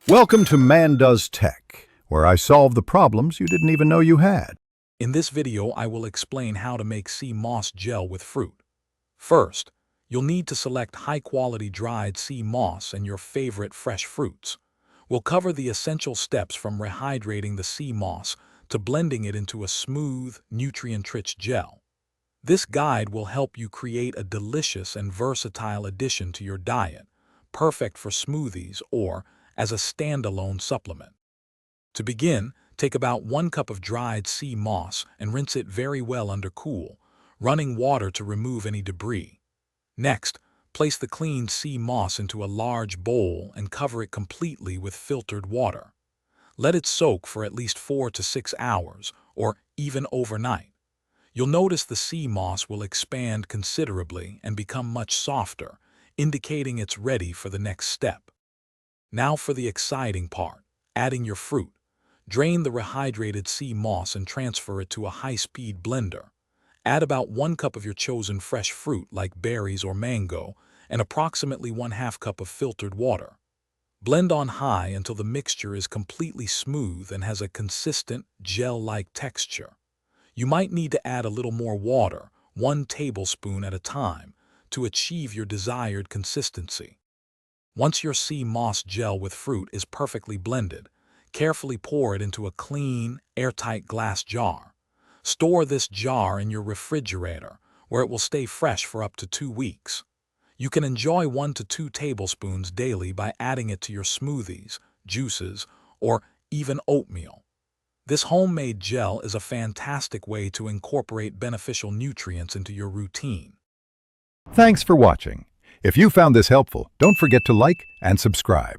Welcome to Man Does Tech, where I solve the problems you didn't even know you had. In this video, I will explain how to make sea moss gel with fruit. First, you'll need to select high-quality dried sea moss and your favorite fresh fruits. We'll cover the essential steps from rehydrating the sea moss to blending it into a smooth, nutrient-rich gel. This guide will help you create a delicious and versatile addition to your diet, perfect for smoothies or as a standalone supplement. To begin, take about 1 cup of dried sea moss and rinse it very well under cool, running water to remove any debris. Next, place the cleaned sea moss into a large bowl and cover it completely with filtered water. Let it soak for at least 4 to 6 hours, or even overnight. You'll notice the sea moss will expand considerably and become much softer, indicating it's ready for the next step. Now for the exciting part, adding your fruit. Drain the rehydrated sea moss and transfer it to a high-speed blender. Add about 1 cup of your chosen fresh fruit like berries or mango and approximately 1/2 cup of filtered water. Blend on high until the mixture is completely smooth and has a consistent, gel-like texture. You might need to add a little more water, 1 tablespoon at a time, to achieve your desired consistency. Once your sea moss gel with fruit is perfectly blended, carefully pour it into a clean, airtight glass jar. Store this jar in your refrigerator, where it will stay fresh for up to 2 weeks. You can enjoy 1 to 2 tablespoons daily by adding it to your smoothies, juices, or even oatmeal. This homemade gel is a fantastic way to incorporate beneficial nutrients into your routine. Thanks for watching. If you found this helpful, don't forget to like and subscribe.